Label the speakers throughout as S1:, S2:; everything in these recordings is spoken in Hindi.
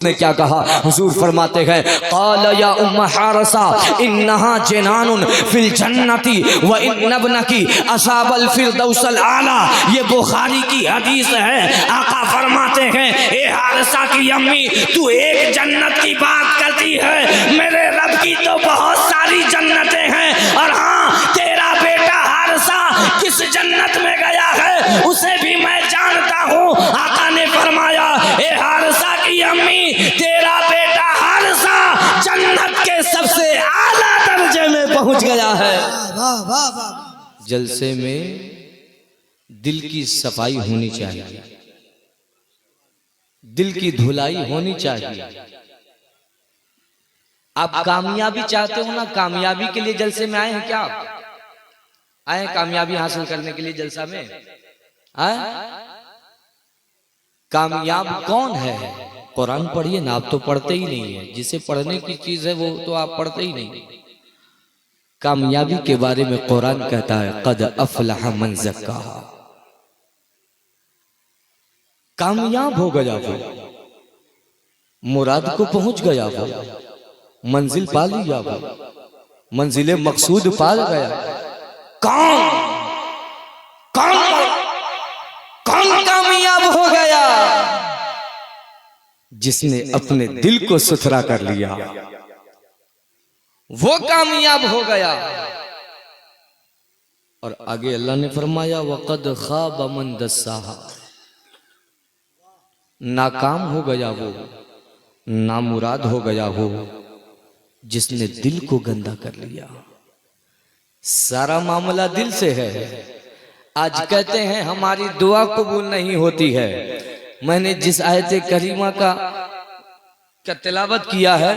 S1: ने क्या कहा? हुजूर फरमाते हैं क़ाल या उम्म हारसा इन्नहा जनानुन फिल जन्नती व इन्नबनकी असाबल फिरदौसल आला। ये बुखारी की हदीस है। आका फरमाते हैं ए हारसा की अम्मी, तू एक जन्नत की बात करती है, मेरे रब की तो बहुत सारी जन्नतें हैं। और हाँ, तेरा बेटा हारसा किस जन्नत में गया है उसे भी मैं जानता हूँ। आका ने फरमाया ए हारसा की अम्मी, तेरा बेटा हारसा जन्नत के सबसे आला दर्जे में पहुंच गया है। जलसे में दिल की सफाई होनी चाहिए, दिल की धुलाई होनी चाहिए। आप कामयाबी चाहते हो ना, कामयाबी के लिए जलसे में आए हैं क्या? आप आए कामयाबी हासिल करने के लिए जलसा में आए? कामयाब कौन है? कुरान पढ़िए ना, आप तो पढ़ते ही नहीं है। जिसे पढ़ने की चीज है वो तो आप पढ़ते ही नहीं। कामयाबी के बारे में कुरान कहता है क़द अफ़लह मन ज़क्काहा। कामयाब हो गया वो, मुराद को पहुंच गया वो, मंजिल पा लिया वो, मंजिले मकसूद पा गया। कौन कामयाब हो गया? जिसने अपने दिल को सुथरा कर लिया, वो कामयाब हो गया। और आगे अल्लाह ने फरमाया वक़द ख़ाब मन दस्साहा। नाकाम हो गया वो, नामुराद हो गया वो, जिसने दिल को गंदा कर लिया। सारा मामला दिल से है। आज कहते हैं हमारी दुआ कबूल नहीं होती है। मैंने जिस आयत करीमा का तिलावत किया है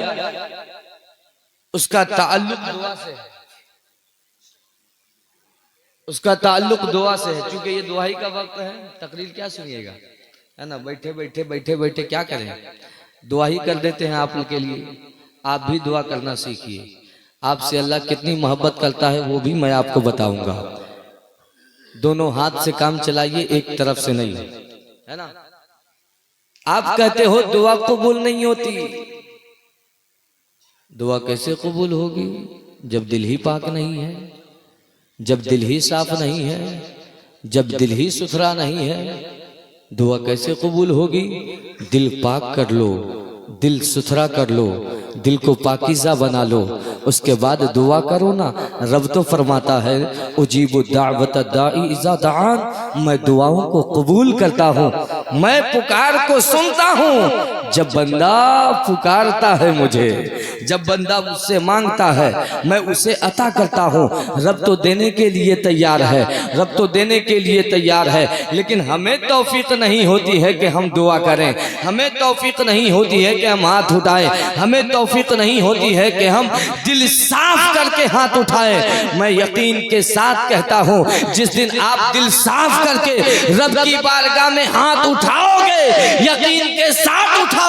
S1: उसका ताल्लुक दुआ से है, उसका ताल्लुक दुआ से है। क्योंकि ये दुआई का वक्त है, तकरीर क्या सुनिएगा, है ना? बैठे बैठे क्या करें, दुआई कर देते हैं आप लोग के लिए। आप भी दुआ करना सीखिए। आपसे अल्लाह कितनी मोहब्बत करता है वो भी मैं आपको बताऊंगा। दोनों हाथ से काम चलाइए, एक तरफ से नहीं, है ना? आप कहते हो दुआ कबूल नहीं होती। दुआ कैसे कबूल होगी जब दिल ही पाक नहीं है, जब दिल ही साफ नहीं है, जब दिल ही सुथरा नहीं है? दुआ कैसे कबूल होगी? दिल पाक कर लो, दिल सुथरा कर लो, दिल को पाकीज़ा बना लो, उसके बाद दुआ करो ना। रब तो फरमाता है उजीबु दावत दाई इज़ा दान, मैं दुआओं को कबूल करता हूँ, मैं पुकार को सुनता हूँ। जब बंदा पुकारता है मुझे, जब बंदा मुझसे मांगता है, मैं उसे अता करता हूँ। रब तो देने के लिए तैयार है, रब तो देने के लिए तैयार है। लेकिन हमें तौफीक नहीं होती है कि हम दुआ करें, हमें तौफीक नहीं होती है कि हम हाथ उठाएं, हमें तौफीक नहीं होती है कि हम दिल साफ करके हाथ उठाएं। मैं यकीन के साथ कहता हूँ, जिस दिन आप दिल साफ करके रब की बारगाह में हाथ उठाओगे, यकीन के साथ उठाओगे,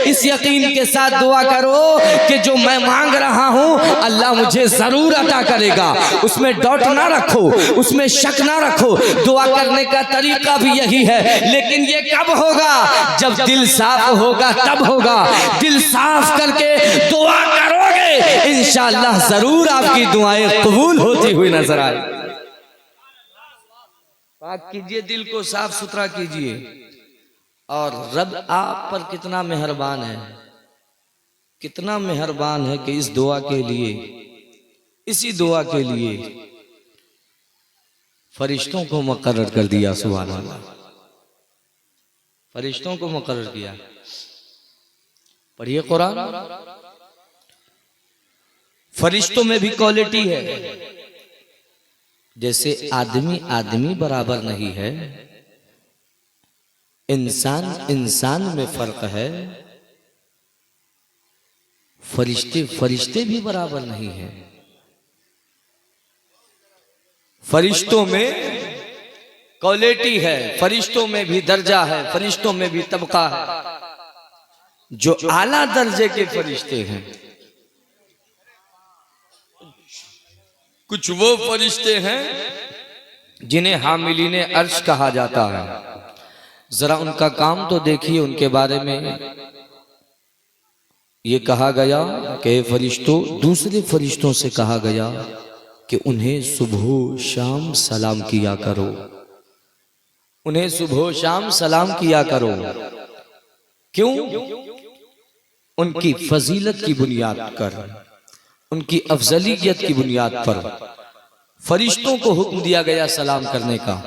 S1: इस यकीन के साथ दुआ करो कि जो मैं मांग रहा हूँ अल्लाह मुझे जरूर अता करेगा। उसमें डाउट ना रखो, उसमें शक ना रखो। दुआ करने का तरीका भी यही है, लेकिन ये कब होगा? जब दिल साफ होगा तब होगा। दिल साफ करके दुआ करोगे, इंशाअल्लाह जरूर आपकी दुआएं कबूल होती हुई नजर आए। पाक कीजिए, दिल को साफ सुथरा कीजिए। और रब आप पर कितना मेहरबान है, कितना मेहरबान है कि इस दुआ के लिए, इसी दुआ के लिए फरिश्तों को मुकर्रर कर दिया। सुभान अल्लाह, फरिश्तों को मुकर्रर किया। पढ़िए कुरान। फरिश्तों में भी क्वालिटी है। जैसे आदमी आदमी बराबर नहीं है, इंसान इंसान में फर्क है, फरिश्ते फरिश्ते भी बराबर नहीं है। फरिश्तों में क्वालिटी है, फरिश्तों में भी दर्जा है, फरिश्तों में भी तबका है। जो आला दर्जे के फरिश्ते हैं, कुछ वो फरिश्ते हैं जिन्हें हामिलीने अर्श कहा जाता है। जरा उनका काम तो देखिए, उनके बारे में ये कहा गया कि फरिश्तों, दूसरे फरिश्तों से कहा गया कि उन्हें सुबह शाम सलाम किया करो, उन्हें सुबह शाम सलाम किया करो। क्यों? उनकी फजीलत की बुनियाद पर, उनकी अफजलियत की बुनियाद पर फरिश्तों को हुक्म दिया गया सलाम करने का।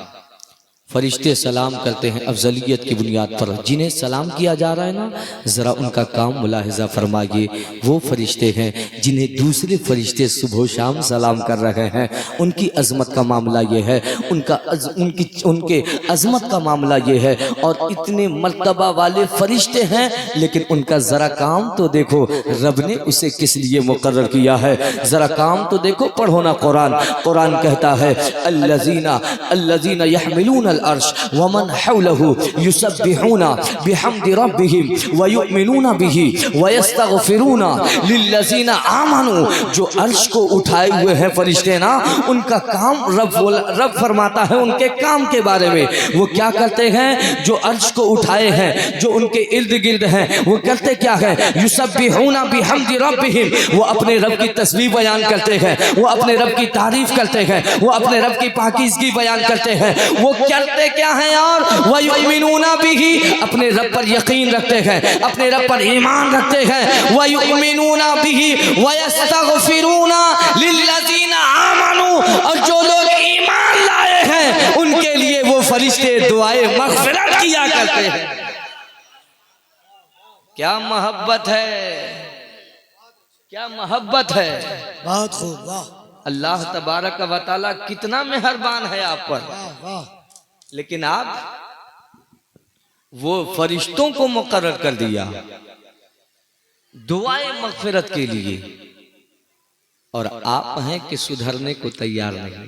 S1: फरिश्ते सलाम करते हैं अफजलियत की बुनियाद पर। जिन्हें सलाम किया जा रहा है ना, ज़रा उनका काम मुलाहिजा फरमाइए। वो फरिश्ते हैं जिन्हें दूसरे फरिश्ते सुबह शाम सलाम कर रहे हैं। उनकी अजमत का मामला ये है, उनके अजमत का मामला ये है। और इतने मर्तबा वाले फरिश्ते हैं, लेकिन उनका ज़रा काम तो देखो, रब ने उसे किस लिए मुकर्रर किया है। ज़रा काम तो देखो, पढ़ो ना कुरान। कुरान कहता है अल्लज़ीना यहमिलून अर्श वमन हौलहु युसब्बिहूना बिहम्दि रब्बिहिम व युमिनूना बिही व यस्तगफिरूना लिल्लज़ीना आमनू। जो अर्श को उठाए हुए हैं फरिश्ते ना, उनका काम रब फरमाता है उनके काम के बारे में। वो क्या करते हैं? जो अर्श को उठाए हैं, जो उनके इर्द गिर्द हैं, वो करते क्या है? युसब्बिहूना बिहम्दि रब्बिहिम। वो अपने रब की तस्बीह बयान करते हैं, वो अपने रब की तारीफ करते हैं, वो अपने रब की पाकीज़गी बयान करते हैं। वो करते क्या है यार? व युमिनूना बिही, अपने रब पर यकीन रखते हैं, अपने रब पर ईमान रखते हैं। व युमिनूना बिही व यस्तगफिरूना लिल्लज़ीना आमनू। और जो लोग ईमान लाए हैं उनके लिए वो फरिश्ते दुआए मग़फ़िरत किया करते हैं। क्या मोहब्बत है, क्या मोहब्बत है।
S2: बहुत खूब, वाह।
S1: अल्लाह तबारक व तआला कितना मेहरबान है आप पर। लेकिन आप वो फरिश्तों को मुकर्रर कर दिया दुआए मग़फ़िरत के लिए, और आप हैं कि सुधरने को तैयार नहीं।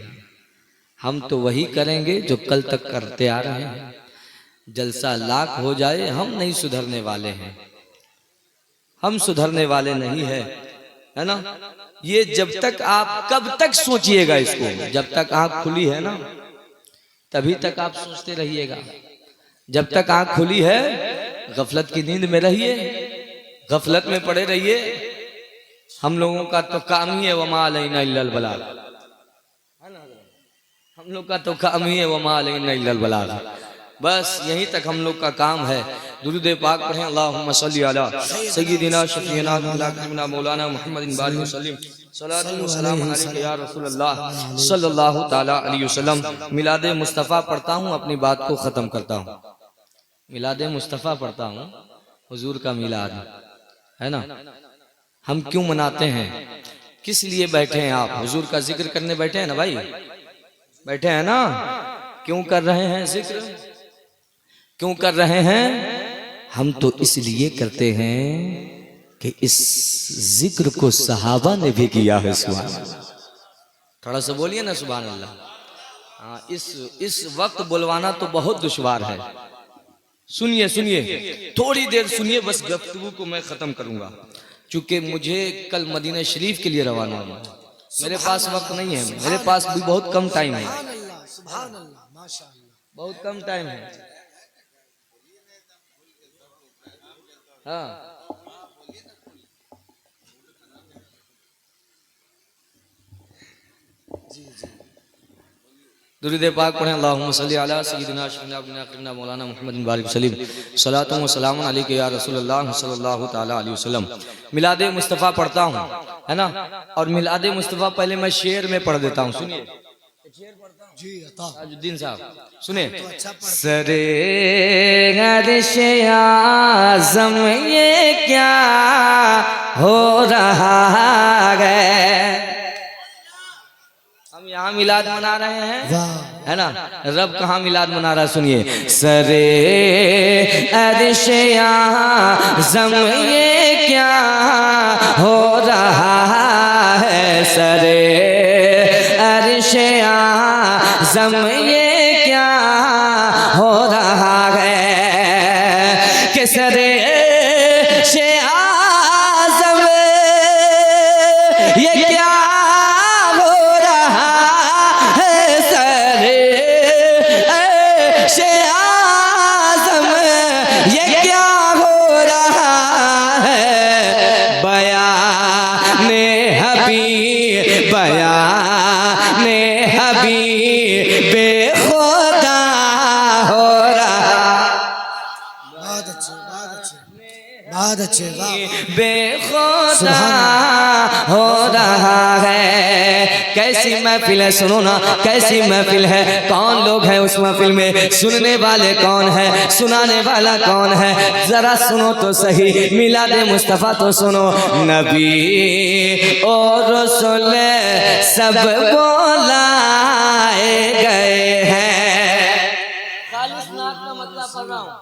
S1: हम तो वही करेंगे जो कल तक करते आ रहे हैं। जलसा लाख हो जाए, हम नहीं सुधरने वाले हैं, हम सुधरने वाले नहीं है, है ना। ये जब तक आप, कब तक सोचिएगा इसको, जब तक आंख खुली है ना तभी तक आप सोचते रहिएगा। जब तक आंख खुली है, गफलत की नींद में रहिए, गफलत में पड़े रहिए। हम लोगों का तो काम ही है वमा अलैना इल्लल बलाग, हम लोग का तो काम ही है वमा अलैना इल्लल बलाग। बस यहीं तक हम लोग का काम है। दुरूद पाक पढ़ें, अल्लाहुम्मा सल्ली अला सय्यिदिना शफीना मौलाना मुहम्मदिन बारिक वसल्लम सलातु व सलाम अलैका या रसूलल्लाह सल्लल्लाहु ताला अलैहि वसल्लम। मिलाद मुस्तफ़ा पढ़ता हूँ, अपनी बात को ख़त्म करता हूँ। मिलाद मुस्तफ़ा पढ़ता हूँ, हुजूर का मिलाद है ना। हम क्यों मनाते हैं, किस लिए बैठे हैं आप? हुजूर का जिक्र करने बैठे हैं ना भाई, बैठे हैं ना। क्यों कर रहे हैं जिक्र, क्यों कर रहे हैं? हम तो इसलिए करते हैं कि इस जिक्र को सहाबा ने भी किया है। सुभान अल्लाह, थोड़ा सा बोलिए ना सुभान अल्लाह। हाँ, इस वक्त बुलवाना तो बहुत दुश्वार है। सुनिए सुनिए, थोड़ी देर सुनिए, बस गुफ्तगू को मैं खत्म करूंगा, क्योंकि मुझे कल मदीना शरीफ के लिए रवाना होना है। मेरे पास वक्त नहीं है, मेरे पास भी बहुत कम टाइम है, बहुत कम टाइम है। हाँ, दुरूद पाक पढ़ें, अल्लाहुम्मा सल्ली अला सय्यिदिना शफीना मौलाना मुहम्मदिन बारिक वसल्लम सलातु व सलामुन अलैका या रसूलल्लाह सल्लल्लाहु ताला अलैहि वसल्लम। मिलाद मुस्तफ़ा पढ़ता हूँ, है ना। और मिलाद मुस्तफ़ा पहले मैं शेर में पढ़ देता हूँ, सुनिए। ताजुद्दीन साहब सुने। सरे अर्शे आज़म ये क्या हो रहा है। हम यहाँ मिलाद मना रहे हैं, है ना। रब कहाँ मिलाद मना रहा है, सुनिए। सरे अर्शे आज़म ये क्या हो रहा है, सरे अर्शे आज़म ये क्या हो रहा है, कि सरे अर्शे आज़म ये क्या हो रहा है, सरे अर्शे आज़म ये क्या हो रहा है।
S2: बहुत अच्छे, वाह।
S1: बेखुदा हो रहा है। कैसी महफिल है, सुनो ना, कैसी महफिल है। कौन लोग हैं उस महफिल में, सुनने वाले कौन है, सुनाने वाला कौन है, जरा सुनो तो सही। मिलादे मुस्तफा तो सुनो। नबी और रसूल सब बुलाए गए हैं। खालिस नात का मतलब पढ़ रहा हूँ।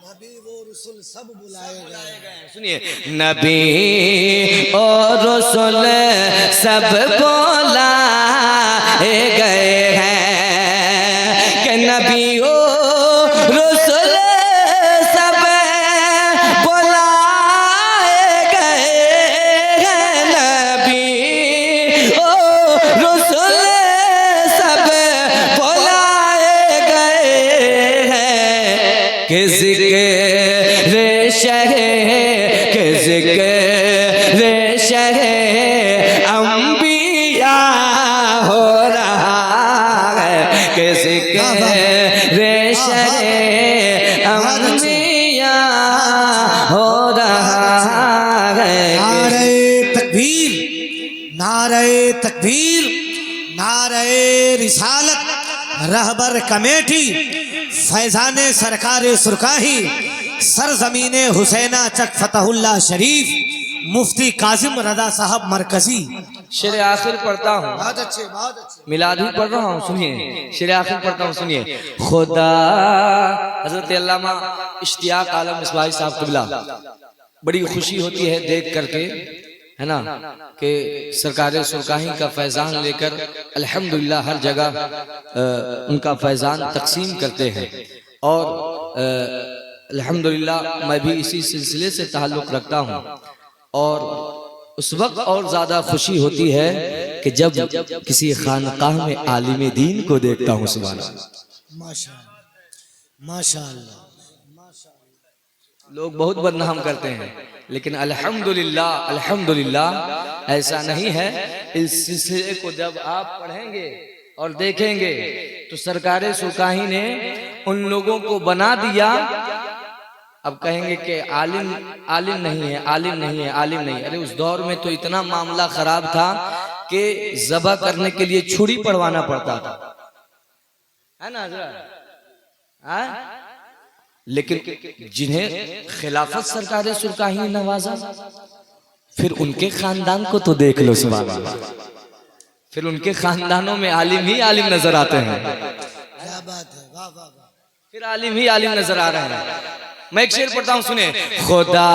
S2: नबी वो रसूल सब बुलाए गए।
S1: सुनिए, नबी और रसूल सब बुलाए गए हैं। कि नबी और रसूल सब बुलाए गए हैं। नबी और रसूल सब बुलाए गए हैं। कि जिक्र अंबिया हो रहा है। कैसे अंबिया हो रहा है।
S2: नारे तकबीर, नारे तकबीर, नारे रिसालत, रहबर कमेटी, फैजाने सरकारे सुरकाही, सरजमीने हुसैना चक फतहुल्ला शरीफ, मुफ्ती कासिम रजा साहब मरकजी।
S1: शेर आखिर पढ़ता हूँ।
S2: बहुत अच्छे, बहुत अच्छे।
S1: मिलाद भी पढ़ रहा हूँ, सुनिए। शेर आखिर पढ़ता हूँ, सुनिए। खुदा हजरत अल्लामा इश्तियाक आलम इस्माइल साहब क़िबला, बड़ी खुशी होती है देख करके, है ना, कि सरकार सुरकाही का फैजान लेकर अल्हम्दुलिल्लाह हर जगह उनका फैजान तकसीम करते हैं। और अल्हम्दुलिल्लाह मैं भी इसी सिलसिले से ताल्लुक़ रखता हूँ। और उस वक्त और ज़्यादा खुशी होती है कि जब किसी खानकाह में आलिम दीन को देखता हूँ। सुभान अल्लाह,
S2: माशाअल्लाह, माशाअल्लाह।
S1: लोग बहुत बदनाम करते हैं, लेकिन अल्हम्दुलिल्लाह, अल्हम्दुलिल्लाह ऐसा नहीं है। इस सिलसिले को जब आप पढ़ेंगे और देखेंगे तो सरकार सुरकाही ने उन लोगों को बना दिया। अब कहेंगे कि आलिम आलिम नहीं है, आलिम नहीं है, आलिम नहीं। अरे उस दौर में तो इतना मामला खराब था कि ज़बह करने के लिए छुरी पड़वाना पड़ता था, है ना हज़रत? लेकिन जिन्हें खिलाफत सरकार सुरकाही ने नवाजा, फिर उनके खानदान को तो देख लो। सुभान अल्लाह, फिर उनके खानदानों में आलिम ही आलिम नजर आते हैं।
S2: क्या बात है, वाह वाह वाह।
S1: फिर आलिम ही आलिम नजर आ रहे हैं। मैं एक शेर पढ़ता हूँ, सुने। खुदा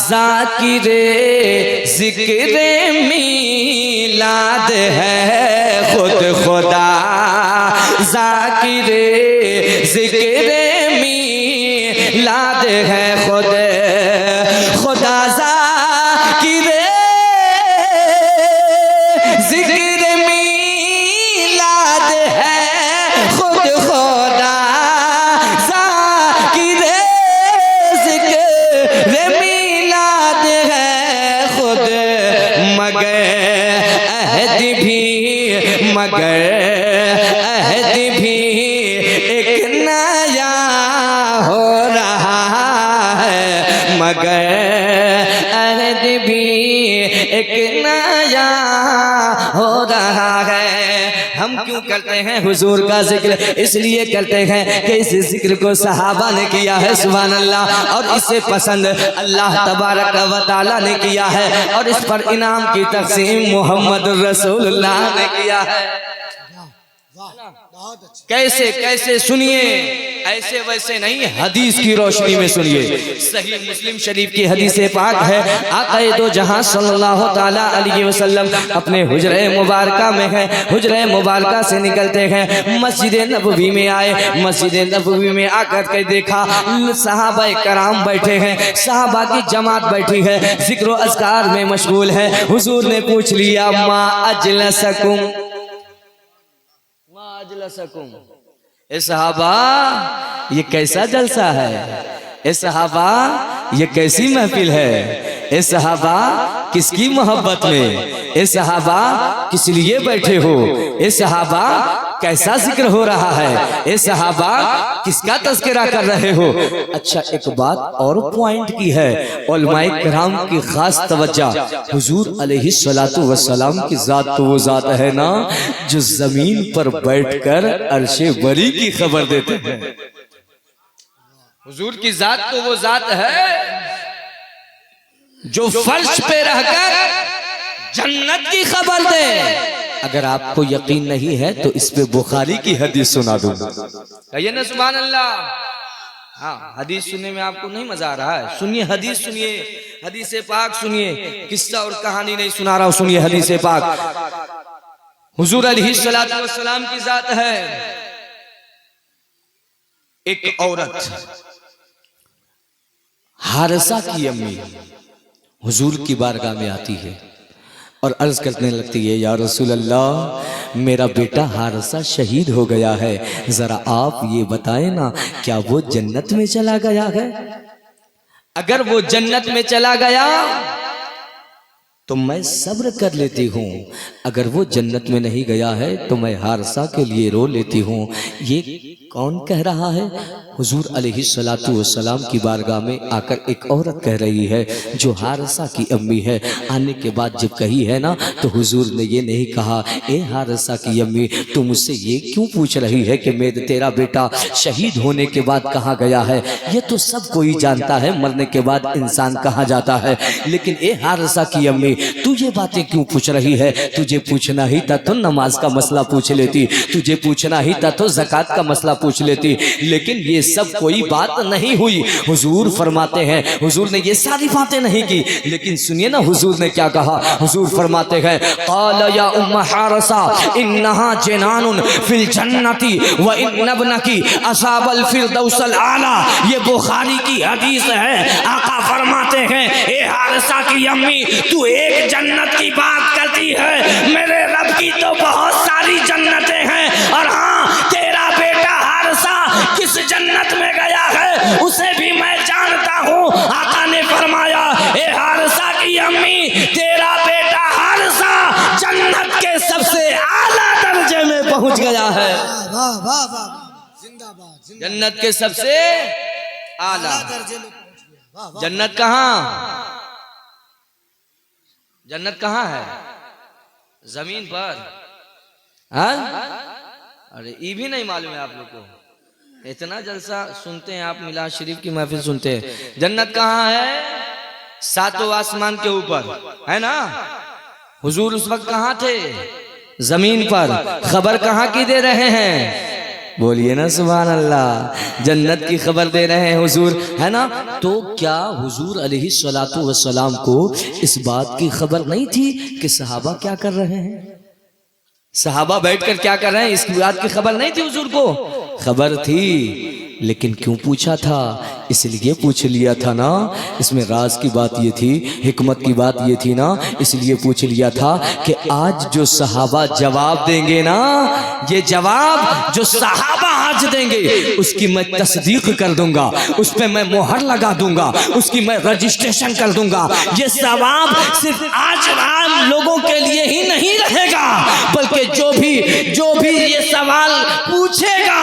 S1: ज़ाकिरे ज़िक्रे मीलाद है, खुद खुदा ज़ाकिरे ज़िक्रे मीलाद है, खुद खुदा ज़ाकिरे ज़िक्रे मीलाद है, खुद खुदा मगर अहद भी एक नया हो रहा है। मगर अहद भी एक नया हो रहा है। हम क्यों करते हैं हुजूर का जिक्र? इसलिए करते हैं कि इस जिक्र को सहाबा ने किया है, सुभान अल्लाह, और इसे पसंद अल्लाह तबारक व तआला ने किया है, और इस पर इनाम की तक़सीम मोहम्मद रसूलुल्लाह ने किया है। कैसे कैसे सुनिए, ऐसे वैसे नहीं, हदीस की रोशनी में सुनिए। सही मुस्लिम शरीफ की हदीस पाक है, आक़ाए दो जहां सल्लल्लाहु ताला अलैहि वसल्लम अपने हुजरे मुबारका में हैं। हुजरे मुबारका से निकलते हैं, मस्जिद नबवी में आए। मस्जिद नबवी में आकर के देखा सहाबा कराम बैठे हैं, सहाबा की जमात बैठी है, जिक्र व अज़कार में मशगूल है। हुजूर ने पूछ लिया, मा अजलसकुम, ए सहाबा ये कैसा जलसा है? ए सहाबा ये कैसी महफिल है? ए सहाबा किसकी मोहब्बत में? ए सहाबा किस लिए बैठे हो? ए सहाबा कैसा जिक्र हो रहा है? ए सहाबा, किसका तज़किरा कर रहे हो? अच्छा, एक बात और पॉइंट की है उलमाए किराम की खास तवज्जो। हुजूर अलैहिस्सलातु वस्सलाम की जात तो वो जात है ना जो जमीन पर बैठकर अर्शे बरी की खबर देते हैं। हुजूर की जात तो वो जात है जो फर्श पे रहकर जन्नत की खबर दे। अगर आपको यकीन नहीं है तो इस पे बुखारी की हदीस सुना दूं। कहिए ना सुभान अल्लाह। हाँ, हदीस सुनने में आपको नहीं मजा आ रहा है? सुनिए हदीस, सुनिए हदीस पाक, सुनिए, किस्सा और कहानी नहीं सुना रहा हूं, सुनिए हदीस पाक। हुजूर अलैहिस्सलातु वस्सलाम की जात है। एक औरत हारिसा की अम्मी हुजूर की बारगाह में आती है और अर्ज करने लगती है, या रसूल अल्लाह, मेरा बेटा हारिसा शहीद हो गया है, जरा आप ये बताएं ना, क्या वो जन्नत में चला गया है? अगर वो जन्नत में चला गया तो मैं सब्र कर लेती हूँ, अगर वो जन्नत में नहीं गया है तो मैं हारिसा के लिए रो लेती हूँ। ये कौन कह रहा है? हुजूर अलैहिस्सलातु वस्सलाम की बारगाह में आकर एक औरत कह रही है जो हारिसा की अम्मी है। आने के बाद जब कही है ना तो हुजूर ने ये नहीं कहा, ए हारिसा की अम्मी, तू मुझसे ये क्यों पूछ रही है कि तेरा बेटा शहीद होने के बाद कहाँ गया है? ये तो सब कोई जानता है, मरने के बाद इंसान कहाँ जाता है। लेकिन ए हारिसा की अम्मी, तू ये बातें क्यों पूछ रही है? तुझे पूछना ही था तो नमाज का मसला पूछ लेती, तुझे पूछना ही था तो ज़कात का मसला पूछ लेती, लेकिन ये सब कोई बात नहीं हुई। हुजूर फरमाते हैं, हुजूर ने ये सारी बातें नहीं की, लेकिन सुनिए ना हुजूर ने क्या कहा। हुजूर फरमाते हैं, क़ाल या उम्म हारिसा इन्नहा जनानुन फिल जन्नति व इन्न इब्नकी असाबल फिरदौसल आला। ये बुखारी की हदीस है। आका फरमाते हैं, ए हारिसा की अम्मी, तू एक जन्नत की बात करती है, मेरे रब की तो बहुत सारी जन्नतें हैं। और हाँ, तेरा बेटा हारिसा किस जन्नत में गया है उसे भी मैं जानता हूँ। आका ने फरमाया, ए हारिसा की अम्मी, तेरा बेटा हारिसा जन्नत के सबसे आला दर्जे में पहुंच गया है।
S2: वाह वाह वाह, जिंदाबाद,
S1: जन्नत के सबसे आला
S2: दर्जे में पहुंच गया। वाह वाह।
S1: जन्नत कहाँ? जन्नत कहाँ है? जमीन पर। हाँ? अरे ये भी नहीं मालूम है आप लोग को? इतना जलसा सुनते हैं आप, मिलाद शरीफ की महफिल सुनते हैं। जन्नत कहाँ है? सातों आसमान के ऊपर है ना। हुजूर उस वक्त कहाँ थे? जमीन पर। खबर कहाँ की दे रहे हैं? बोलिए ना सुभान अल्लाह। जन्नत की खबर दे रहे हैं हुजूर, है ना। तो क्या हुजूर अलैहिस्सलातु वस्सलाम को इस बात की खबर नहीं थी कि सहाबा क्या कर रहे हैं? सहाबा बैठकर क्या कर रहे हैं, इसकी बात की खबर नहीं थी हुजूर को? खबर थी, लेकिन क्यों पूछा था? इसलिए पूछ लिया था ना। इसमें राज की बात ये थी, हिकमत की बात ये थी ना, इसलिए पूछ लिया था कि आज जो सहाबा जवाब देंगे ना, ये जवाब जो सहाबा आज देंगे उसकी मैं तस्दीक कर दूंगा, उस पर मैं मोहर लगा दूंगा, उसकी मैं रजिस्ट्रेशन कर दूंगा। ये सवाब सिर्फ आज आम लोगों के लिए ही नहीं रहेगा, बल्कि जो भी ये सवाल पूछेगा,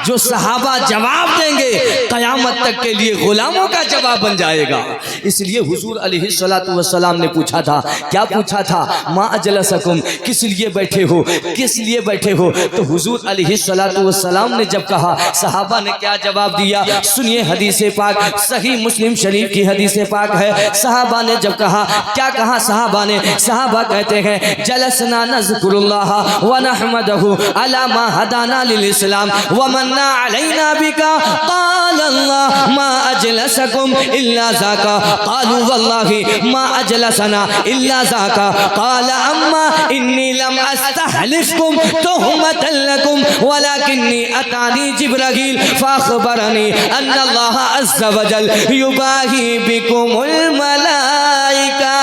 S1: जो सहाबा जवाब देंगे, कयामत तक के लिए गुलामों का जवाब बन जाएगा। इसलिए हुजूर अलैहिस्सलातु वस्सलाम ने पूछा था। क्या पूछा था? मा अजलसकुम, किस लिए बैठे हो, किस लिए बैठे हो? तो हुजूर अलैहिस्सलातु वस्सलाम ने जब कहा, सहाबा ने क्या जवाब दिया? सुनिए हदीस पाक, सही मुस्लिम शरीफ की हदीस पाक है। सहाबा ने जब कहा, क्या कहा सहाबा ने? सहाबा कहते हैं, जलसना नज़कुरुल्लाह व नहमदहु अला मा हदाना लिल इस्लाम व मन्ना अलैना बिका। क़ाल अल्लाह मा अजलसकुम इल्ला ज़ाका। क़ालू वल्लाहि मा अजलसना इल्ला ज़ाका। क़ाल अम्मा इन्नी लम अस्तहलिफकुम तुहमतन लकुम वलाकिन्नी अतानी जिब्राईल फ़अख़बरनी अन्ना अल्लाह अज़्ज़ व जल युबाही बिकुमुल मलाइका।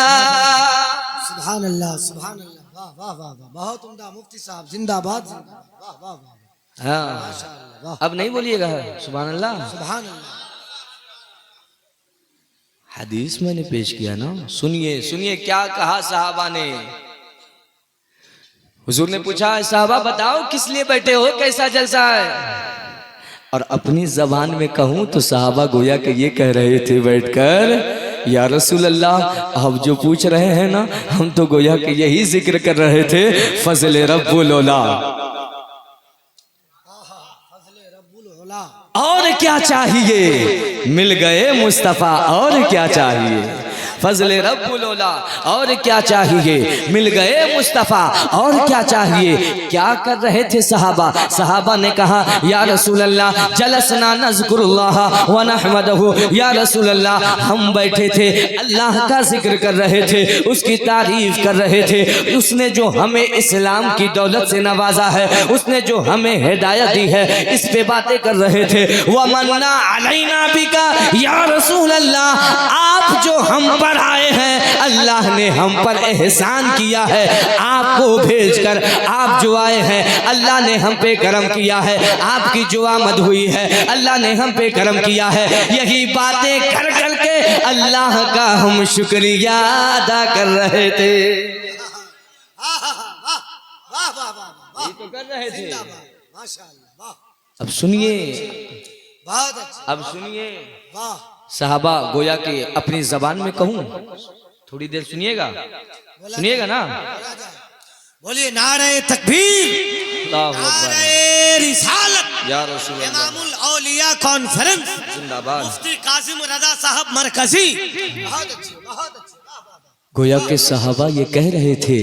S2: सुभान अल्लाह, सुभान अल्लाह। वाह वाह वाह वाह, बहुत उम्दा। मुफ्ती साहब जिंदाबाद, जिंदाबाद। वाह वाह वाह।
S1: हाँ, अब नहीं बोलिएगा सुभान अल्लाह।
S2: सुभान अल्लाह।
S1: हदीस मैंने पेश किया ना, सुनिए सुनिए क्या कहा सहाबा ने। हुजूर ने पूछा साहबा बताओ किस लिए बैठे हो, कैसा जलसा है? और अपनी जबान में कहूं तो साहबा गोया के ये कह रहे थे बैठकर, या रसूल अल्लाह आप जो पूछ रहे हैं ना, हम तो गोया के यही जिक्र कर रहे थे, फजल रब्बुल औला। और क्या चाहिए, मिल गए मुस्तफा, और क्या चाहिए, फजल रब्बुल औला, और क्या चाहिए, मिल गए मुस्तफा, और क्या चाहिए। क्या कर रहे थे सहाबा? सहाबा ने कहा या रसूल अल्लाह जलसना नज़कुरुल्लाह व नहमदहु, या रसूल अल्लाह हम बैठे थे अल्लाह का जिक्र कर रहे थे, उसकी तारीफ कर रहे थे, उसने जो हमें इस्लाम की दौलत से नवाजा है, उसने जो हमें हिदायत दी है, इस पे बातें कर रहे थे। व मन्ना अलैना बिका, या रसूल अल्लाह आप जो हम पर आए हैं, अल्लाह ने हम पर एहसान किया है, आपको भेजकर आप जो आए हैं, अल्लाह ने हम पे करम किया है, आपकी जो आमद हुई है, अल्लाह ने हम पे करम किया है। यही बातें कर कर के अल्लाह का हम शुक्रिया अदा कर रहे थे। यही तो कर रहे थे। अब सुनिए, अब सुनिए, साहबा गोया के अपनी जबान में कहूं, थोड़ी देर सुनिएगा, सुनिएगा ना,
S2: बोलिए नारे तकबीर, नारे रिसालत,
S1: या रसूल अल्लाह,
S2: इमामुल औलिया कॉन्फ्रेंस
S1: जिंदाबाद,
S2: मुफ्ती कासिम रजा साहब मरकजी। बहुत अच्छी, बहुत अच्छी।
S1: गोया के सहाबा ये कह रहे थे,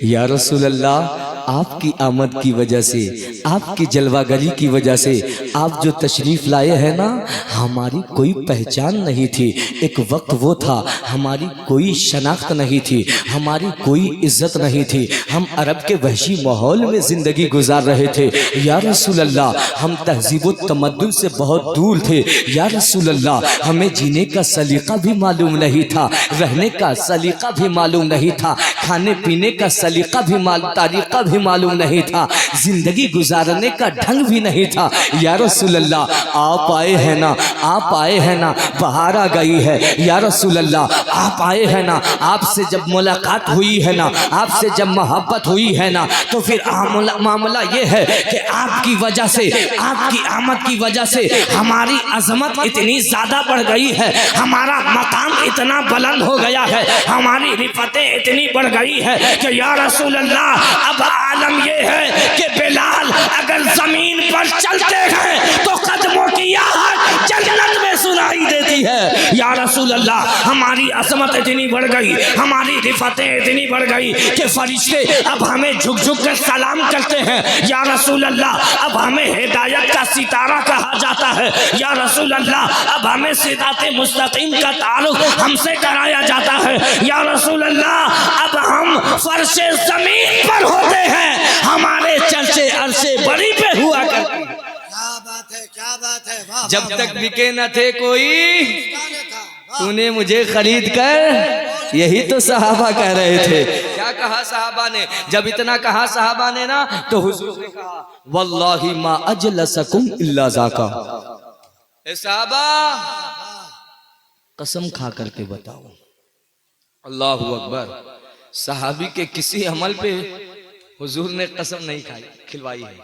S1: या रसूल अल्लाह आपकी आमद की वजह से, आपकी जलवागरी की वजह से, आप जो तशरीफ लाए हैं ना, हमारी कोई पहचान नहीं थी। एक वक्त वो था हमारी कोई शनाख्त नहीं थी, हमारी कोई इज्जत नहीं थी, हम अरब के वहशी माहौल में जिंदगी गुजार रहे थे। या रसूल अल्लाह हम तहजीब व तमद्दुन से बहुत दूर थे। या रसूल अल्लाह हमें जीने का सलीका भी मालूम नहीं था, रहने का सलीका भी मालूम नहीं था, खाने पीने का सलीका भी तारीका भी मालूम नहीं था, जिंदगी गुजारने का ढंग भी नहीं था। या रसूल अल्लाह आप आए हैं ना, आप आए हैं ना, बाहर आ गई है। या रसूल अल्लाह आप आए हैं ना, आपसे जब मुलाकात हुई है ना, आपसे जब मोहब्बत हुई है ना, तो फिर मामला ये है कि आपकी वजह से, आपकी आमद की वजह से हमारी अजमत इतनी ज्यादा बढ़ गई है, हमारा मकाम इतना बुलंद हो गया है, हमारी रिफतें इतनी बढ़ गई है कि या रसूल अल्लाह अब आलम ये है कि बिलाल अगर जमीन पर चलते हैं तो कदमों की आहट जन्नत में सुनाई देती है। या रसूल अल्लाह हमारी अजमत इतनी बढ़ गई, हमारी रिफतें इतनी बढ़ गई कि फरिश्ते अब हमें झुक झुक कर सलाम करते हैं। या रसूल अल्लाह अब हमें हिदायत का सितारा कहा जाता है। या रसूल अल्लाह अब हमें सिराते मुस्तकीम का ताल्लुक हमसे कराया जाता है। या रसूल अल्लाह अब हम फर्शे जमीन पर होते हैं, हमारे चर्चे अरशे बड़ी पे हुआ करते हैं।
S2: क्या बात है, क्या बात है। वाह,
S1: जब
S2: वाह,
S1: तक
S2: वाह,
S1: बिके न थे कोई,
S2: वाह।
S1: तूने मुझे खरीद कर, यही तो सहाबा कह रहे थे। क्या कहा सहाबा ने? जब इतना कहा सहाबा ने ना, तो हुजूर ने कहा वल्लाही मा अजलसकुम इल्ला ज़ाका। ए सहाबा कसम खा करके बताओ, अल्लाहु अकबर, सहाबी के किसी अमल पे हुजूर ने कसम नहीं खाई, खिलवाई है,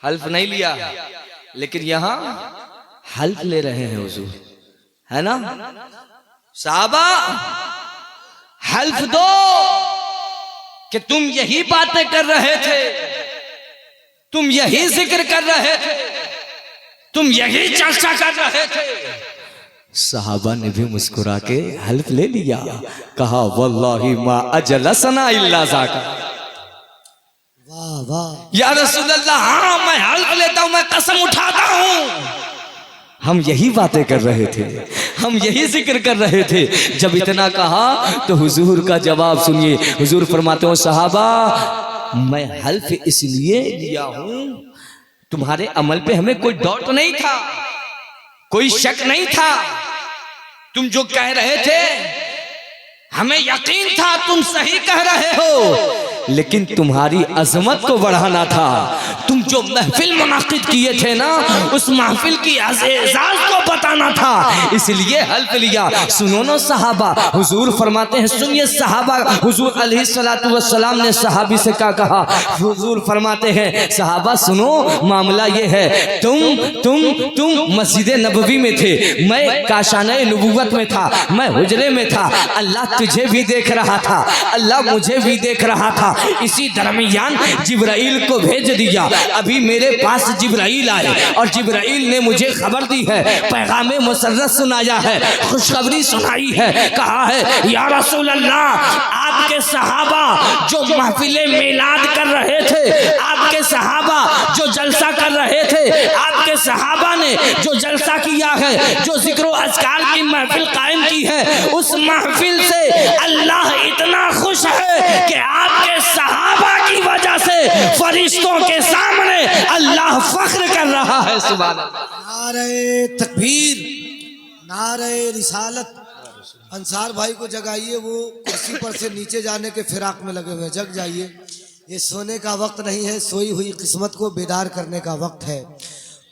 S1: हल्फ नहीं लिया, लेकिन यहाँ हल्फ ले रहे हैं हुजूर, है ना? साहबा हल्फ दो कि तुम यही बातें कर रहे थे, तुम यही जिक्र कर रहे थे, तुम यही चर्चा कर रहे थे। सहाबा ने भी मुस्कुरा के हल्फ ले लिया, कहा वल्लाही मा अजलसना इल्ला ज़ाका।
S2: वाह वाह।
S1: या रसूल अल्लाह हाँ मैं हल्फ लेता हूं, मैं कसम उठाता हूं, हम यही बातें कर रहे थे, हम यही जिक्र कर रहे थे। जब इतना कहा तो हुजूर का जवाब सुनिए। हुजूर फरमाते हो सहाबा मैं हल्फ इसलिए लिया हूं, तुम्हारे अमल पे हमें कोई डाउट नहीं था, कोई शक नहीं था, तुम जो कह रहे थे हमें यकीन था तुम सही कह रहे हो, लेकिन तुम्हारी अजमत को बढ़ाना था, तुम जो महफिल मुनाकिद किए थे ना, उस महफिल की एजाज को बताना था, इसलिए हल्फ लिया। सुनो ना सहाबा, हुजूर फरमाते हैं, सुनिए सहाबा, हुजूर अलैहिस्सलातु वस्सलाम ने सहाबी से क्या कहा? हुजूर फरमाते हैं, सहाबा सुनो, मामला ये है, तुम मस्जिद नबवी में थे, मैं काशाने नबूवत में था, मैं हुजरे में था, अल्लाह तुझे भी देख रहा था, अल्लाह मुझे भी देख रहा था। इसी दरमियान जिब्राइल को भेज दिया। अभी मेरे पास जिब्राइल आए और जिब्राइल ने मुझे खबर दी है, पैगाम मुसर्रत सुनाया है, खुशखबरी सुनाई है, कहा है या रसूल अल्लाह, आपके सहाबा जो महफिले मिलाद कर रहे थे, आपके सहाबा जो जलसा कर रहे थे, आपके सहाबा ने जो जलसा किया है, जो जिक्र अज़कार की महफिल कायम की है, उस महफिल से अल्लाह इतना खुश है कि आपके सहाबा की वजह से फरिश्तों के सामने अल्लाह फख्र कर रहा है। सुभान अल्लाह।
S2: नारे तकबीर, नारे रिसालत। अंसार भाई को जगाइए, वो कुर्सी पर से नीचे जाने के फिराक में लगे हुए, जग जाइए। ये सोने का वक्त नहीं है, सोई हुई किस्मत को बेदार करने का वक्त है।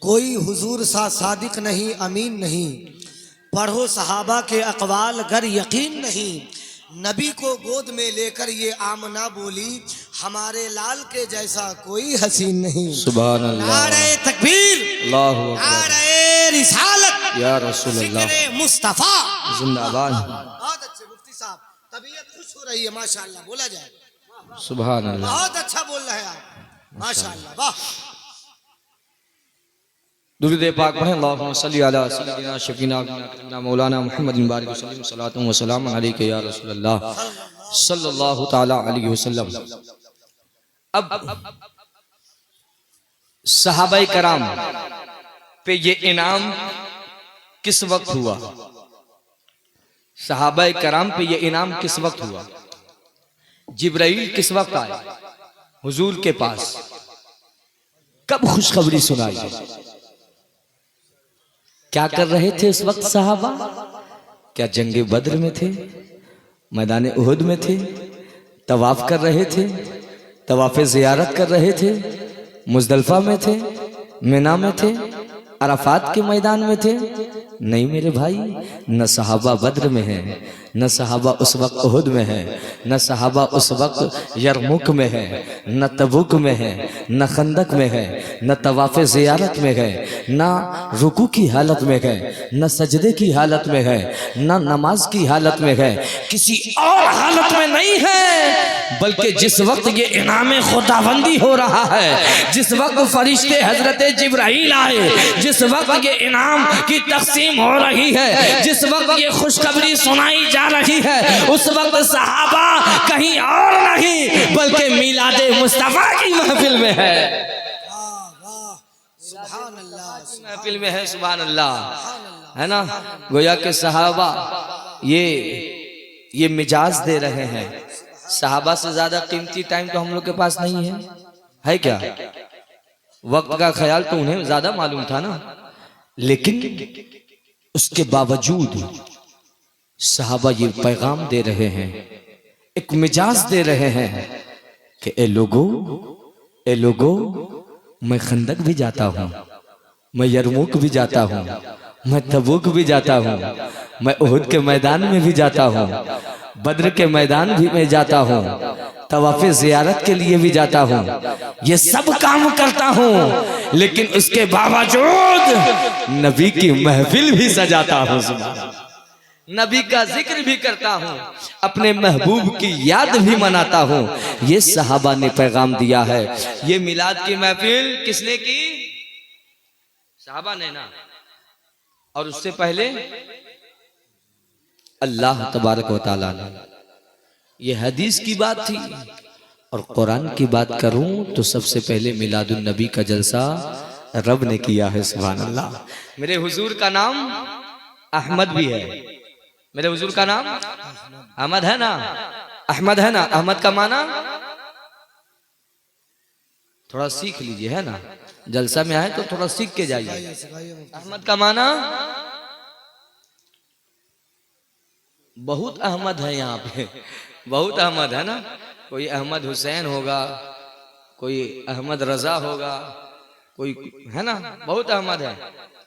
S2: कोई हुजूर सा सादिक नहीं, अमीन नहीं, पढ़ो सहाबा के अकवाल गर यकीन नहीं। नबी को गोद में लेकर ये आमना बोली, हमारे लाल के जैसा कोई हसीन नहीं।
S1: सुभान अल्लाह।
S2: नारे तकबीर,
S1: अल्लाहु अकबर,
S2: नारे रिसालत,
S1: या रसूल अल्लाह,
S2: जिक्रे मुस्तफा
S1: जिंदाबाद।
S2: बहुत अच्छे मुफ्ती साहब, तबीयत खुश हो रही है माशाअल्लाह, बोला जाए।
S1: सुभान अल्लाह,
S2: बहुत अच्छा बोल रहे हैं आप, माशाअल्लाह, वाह।
S1: दुरूद पाक पढ़ें, अल्लाहुम्मा सल्ली अला सय्यिदिना शफीना करीमना मौलाना मुहम्मदिन बारिक वसल्लम, सलातु व सलाम अलैका या रसूल अल्लाह सल्लल्लाहु तआला अलैहि वसल्लम। अब सहाबाए कराम पे ये इनाम किस वक्त हुआ? सहाबाए कराम पे ये इनाम किस वक्त हुआ? जिब्राइल किस वक्त आए हुजूर के पास? कब खुशखबरी सुनाई? क्या कर रहे थे उस वक्त सहाबा? क्या जंगे बद्र में थे, मैदान उहुद में थे, तवाफ कर रहे थे, तवाफ़े ज़ियारत कर रहे थे, मुज़दलिफ़ा में थे, मिना में थे, अराफात के मैदान में थे? नहीं मेरे भाई, न सहाबा बद्र में है, न सहाबा उस वक्त उहुद में है, न सहाबा उस वक्त यरमुक में है, न तबुक में है, न खंदक में है, न तवाफ़े ज़ियारत में है, न रुकू की हालत में है, न सजदे की हालत में है, न नमाज की हालत में है, किसी और हालत में नहीं है। बल्कि जिस वक्त ये इनाम खुदाबंदी हो रहा है, जिस वक्त फरिश्ते हजरत जिब्राइल आए, जिस वक्त ये इनाम की तकसीम हो रही है, जिस वक्त ये खुशखबरी सुनाई जा रही है, उस वक्त सहाबा कहीं और नहीं बल्कि मिलादे मुस्तफा की महफिल में है। महफिल में है, सुभान अल्लाह, है ना। गोया के सहाबा ये मिजाज दे रहे हैं। सहाबा से ज्यादा कीमती टाइम तो हम लोग के पास नहीं है क्या? वक्त का ख्याल तो उन्हें ज्यादा मालूम था ना, लेकिन उसके बावजूद सहाबा ये पैगाम दे रहे हैं, एक मिजाज दे रहे हैं कि ए लोगो, मैं खंदक भी जाता हूँ, मैं यरमुक भी जाता हूँ, मैं तबूक भी जाता हूँ, मैं उहुद के मैदान में भी जाता हूँ, बद्र के मैदान भी में जाता हूँ, तवाफ़े ज़ियारत के लिए भी जाता हूँ, ये सब काम करता हूँ, लेकिन उसके बावजूद नबी की महफिल भी सजाता हूँ, नबी का जिक्र भी करता हूँ, अपने महबूब की याद भी मनाता हूँ। ये सहाबा ने पैगाम दिया है। ये मिलाद की महफिल किसने की? सहाबा ने ना। और उससे पहले अल्लाह तबारक व तआला ने। ये हदीस की बात थी। और कुरान की बात करूं तो सबसे पहले मिलादुन नबी का जलसा रब ने किया है। सुभान अल्लाह। मेरे हुजूर का नाम अहमद भी है। मेरे हुजूर का नाम अहमद है ना, अहमद है ना। अहमद का माना थोड़ा सीख लीजिए, है ना। जलसा में आए तो थोड़ा सीख के जाइए। अहमद का माना बहुत अहमद है यहाँ पे, बहुत अहमद है ना। कोई अहमद हुसैन होगा, कोई अहमद रजा होगा, कोई है ना, बहुत अहमद है,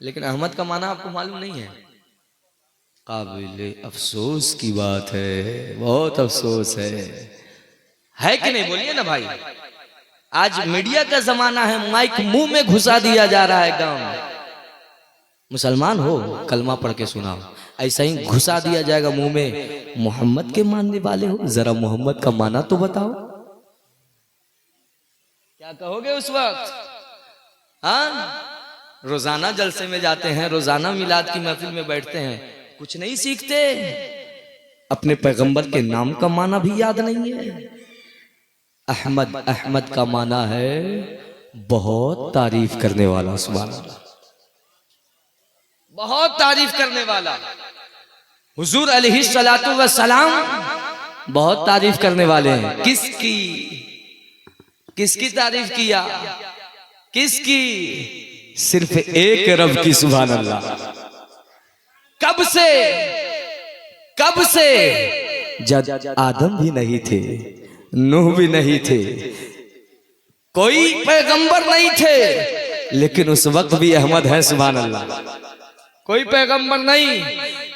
S1: लेकिन अहमद का माना आपको मालूम नहीं है। काबिल अफसोस की बात है, बहुत अफसोस है कि नहीं? बोलिए ना भाई। आज मीडिया का जमाना है, माइक मुंह में घुसा दिया जा रहा है गांव में। मुसलमान हो कलमा पढ़ के सुनाओ, ऐसा ही घुसा दिया जाएगा मुंह में। मोहम्मद के मानने वाले हो, जरा मोहम्मद का माना तो बताओ, क्या कहोगे उस वक्त? हाँ, रोजाना जलसे में जाते हैं, रोजाना मिलाद की महफिल में बैठते हैं, कुछ नहीं सीखते, अपने पैगंबर के नाम का माना भी याद नहीं है। अहमद, अहमद का माना है बहुत तारीफ करने वाला। सुभान अल्लाह, बहुत तारीफ करने वाला। हुजूर अलैहिस्सलातु वस्सलाम बहुत तारीफ करने वाले हैं। किसकी? किसकी तारीफ किया? किसकी? सिर्फ एक रब की। सुभान अल्लाह। कब से? कब से? जब आदम भी नहीं थे, नूह भी नहीं थे, कोई पैगंबर नहीं थे, लेकिन उस वक्त भी अहमद है। सुभान अल्लाह। कोई पैगंबर नहीं,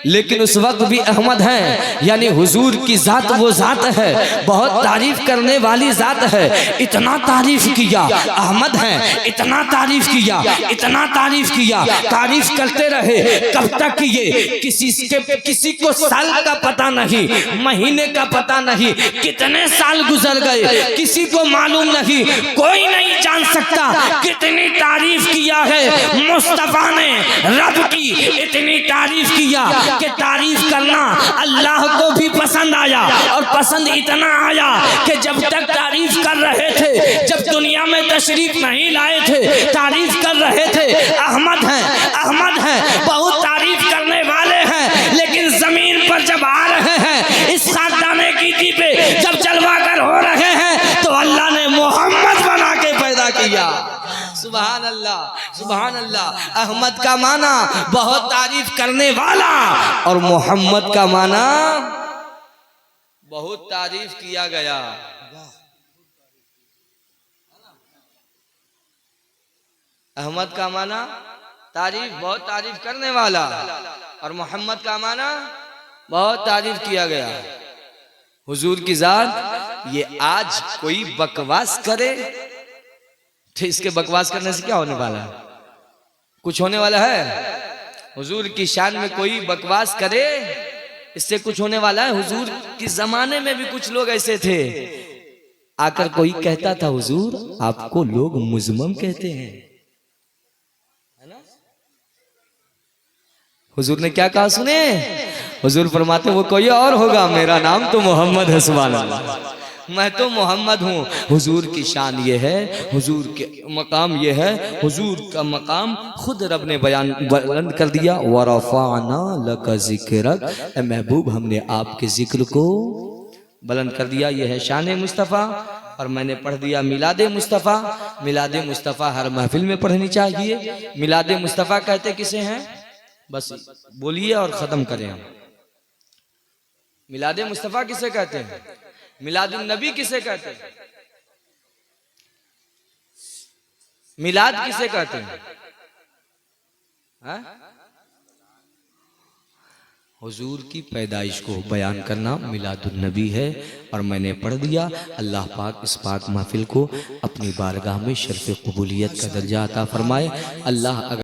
S1: लेकिन उस वक्त भी अहमद हैं। यानी हुजूर की जात वो जात है, बहुत तारीफ करने वाली जात है। इतना तारीफ किया, अहमद हैं, इतना तारीफ किया, इतना तारीफ किया, तारीफ करते रहे। कब तक किए? किसी को साल का पता नहीं, महीने का पता नहीं, कितने साल गुजर गए किसी को मालूम नहीं, कोई नहीं जान सकता कितनी तारीफ किया है मुस्तफा ने। रब की इतनी तारीफ किया कि तारीफ करना अल्लाह को भी पसंद आया, और पसंद इतना आया कि जब तक तारीफ कर रहे थे, जब दुनिया में तशरीफ नहीं लाए थे, तारीफ कर रहे थे अहमद हैं, अहमद हैं, बहुत तारीफ करने वाले हैं। लेकिन जमीन पर जब आ रहे हैं, इस खानदाने की दी पे जब जलवा कर हो रहे हैं, तो अल्लाह ने मोहम्मद बना के पैदा किया। सुभान अल्लाह, सुभान अल्लाह। अहमद का माना बहुत तारीफ करने वाला, और मोहम्मद का माना बहुत तारीफ किया गया। अहमद का माना तारीफ, बहुत तारीफ करने वाला, और मोहम्मद का माना बहुत तारीफ किया गया। हुजूर की जात, ये आज कोई बकवास करे तो इसके बकवास करने से क्या होने वाला है? कुछ होने वाला है? हुजूर की शान में कोई बकवास करे, इससे कुछ होने वाला है? हुजूर के जमाने में भी कुछ लोग ऐसे थे, आकर कोई कहता था हुजूर आपको लोग मुजम्मम कहते हैं, है ना? हुजूर ने क्या कहा सुने? हुजूर फरमाते वो कोई और होगा, मेरा नाम तो मोहम्मद है। सुभान अल्लाह। मैं तो मोहम्मद हूँ। हुजूर की शान ये है, हुजूर के मकाम ये है, हुजूर का मकाम खुद रब ने बयान बुलंद कर दिया। वरफ़अना लका ज़िक्रक, ए महबूब हमने आपके जिक्र को बुलंद कर दिया। ये है शान मुस्तफ़ा। और मैंने पढ़ दिया मिलाद मुस्तफ़ा। मिलाद मुस्तफ़ा हर महफिल में पढ़नी चाहिए। मिलाद मुस्तफ़ा कहते किसे हैं? बस बोलिए और ख़त्म करें हम। मिलाद मुस्तफ़ा किसे कहते हैं? मिलादुन नबी किसे कहते हैं? मिलाद किसे कहते हैं? हुजूर की पैदाइश को बयान करना मिलादुन नबी है। और मैंने पढ़ दिया। अल्लाह पाक इस पाक महफिल को अपनी बारगाह में शर्फ़ क़बूलियत का दर्जा अता फरमाए। अल्लाह